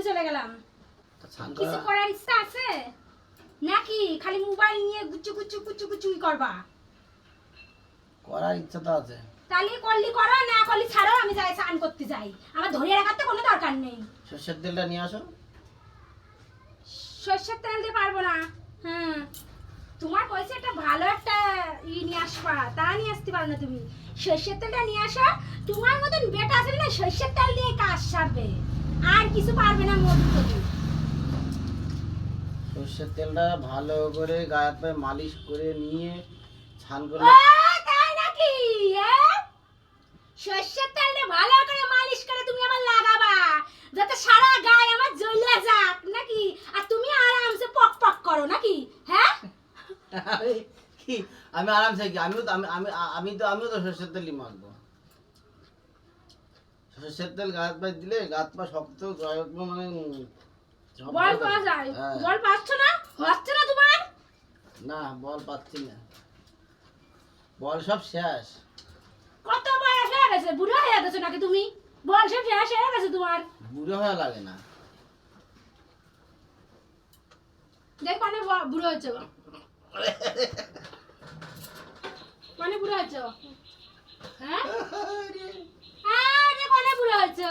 চলে গেলাম। কিছু করার ইচ্ছা আছে নাকি খালি মোবাইল নিয়ে গুচ্ছু গুচ্ছু গুচ্ছু গুচ্ছুই করবা? করার ইচ্ছা তো আছে। তাহলে করলি করো, না করলি ছাড়ো, আমি যাই স্নান করতে যাই, আমার ধরিয়ে রাখার তো কোনো দরকার নেই। সর্ষের তেলটা নিয়ে আসো। সর্ষের তেল দিয়ে পারবো না। হ্যাঁ, তোমার কইছে একটা ভালো একটা নিয়ে আসবা, তা নিয়ে আসতে পারো না তুমি। সর্ষের তেলটা নিয়ে আসো, তোমার মতন বেটা আছে না সর্ষের তেল দিয়ে কাজ সারবে, আর কিছু পারবে না। মধু সর্ষের তেলটা ভালো করে গায়ে হাত পায়ে মালিশ করে নিয়ে ছান করে। তাই নাকি? সর্ষের তেল ভালো করে মালিশ করে তুমি আমার লাগাবা, যাতে সারা গায়ে আমার জ্বলে যাক নাকি? আর তুমি আরামসে পক পক করো নাকি? হ্যাঁ, কি আমি আরামসে কি আমিও তো সর্ষের তেলই মাখবো। সর্ষের তেল গায়ে হাত পায়ে দিলে গা হাত পা শক্ত মানে বল পাওয়া যায়। হ্যাঁ। বল পাচ্ছ না? হচ্ছে না তোমার? না, বল পাচ্ছি না, বল সব শেষ। কত বয়স হয়ে গেছে? বুড়ো হয়ে গেছো নাকি তুমি? বল সব শেষ হয়ে গেছে তোমার? বুড়ো হওয়া লাগে না। দেখ মানে বুড়ো হয়েছে, মানে বুড়ো হয়েছে। হ্যাঁ, আরে মানে বুড়ো হয়েছে,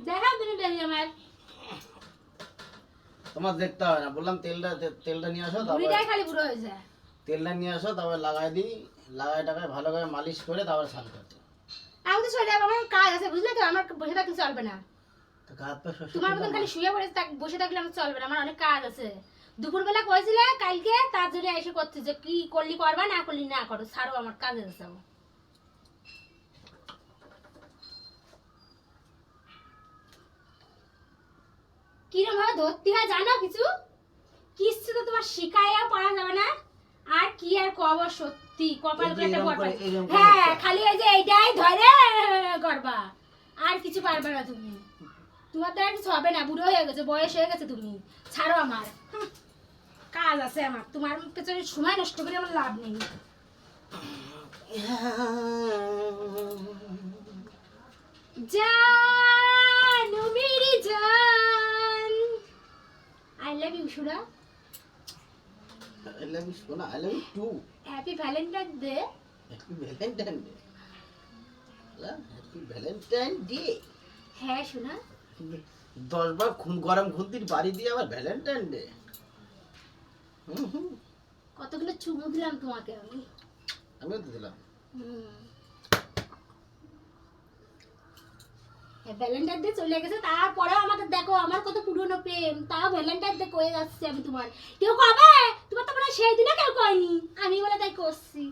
দেখা দিন দেখি আমার তোমার দেখতে হবে না, বললাম তেলটা নিয়ে আসো, তারপর বুড়িটাই খালি বুড়ো হয়েছে। তেলটা নিয়ে আসো, তারপর লাগাই দিই, লাগাই টাকায় ভালো করে মালিশ করে তারপর স্নান করতে। আমি তো চলে যাবো, আমার কাজ আছে বুঝলে তো, আমার বসে থাকলে চলবে না। তো গা হাত পা সর্ষের তোমার মতন খালি শুয়ে পড়ে বসে থাকলে আমার চলবে না, আমার অনেক কাজ আছে। দুপুরবেলা কয়েছিলে কালকে, তার জন্য এসে করতে যে কি করলি করবা, না করলি না করো, ছাড়ো, আমার কাজে আছে। কিরম ভাবে ধরতে হয় জানো কিছু? কিছু তো তোমার শিখাইয়া পড়া যাবে না। আর কি আর কব, সত্যি কপাল এই যে কেটে এরম পড়বে। করে, এরম করে হ্যাঁ, করতে। খালি এই যে এইটাই ধরে করবা, আর কিছু পারবে না তুমি। তোমার তো আর কিছু হবে না, বুড়ো হয়ে গেছে, বয়স হয়ে গেছে, তুমি ছাড়ো আমার। কাজ আছে আমার, তোমার পেছনে সময় নষ্ট করে আমার লাভ নেই। জান ও মেরি জান, আই লাভ ইউ সুরা। I love you, সোনা, I love you too. Happy Valentine day. Happy Valentine Day. Happy Valentine Day. হ্যাঁ শোনা, 10 বার গরম খুন্তির বাড়ি দিয়ে আবার ভ্যালেন্টাইন ডে। কতগুলো চুমু দিলাম তোমাকে আমি। আমিও তো দিলাম। ভ্যালেন্টাইন ডে চলে গেছে, তারপরেও আমাদের দেখো আমার কত পুরনো প্রেম, তাও ভ্যালেন্টাইন ডে কয়ে যাচ্ছে আমি তোমার। কেউ কবে? তোমার তো মনে হয় সেই দিনে কেউ কয়নি, আমি বলে তাই করছি।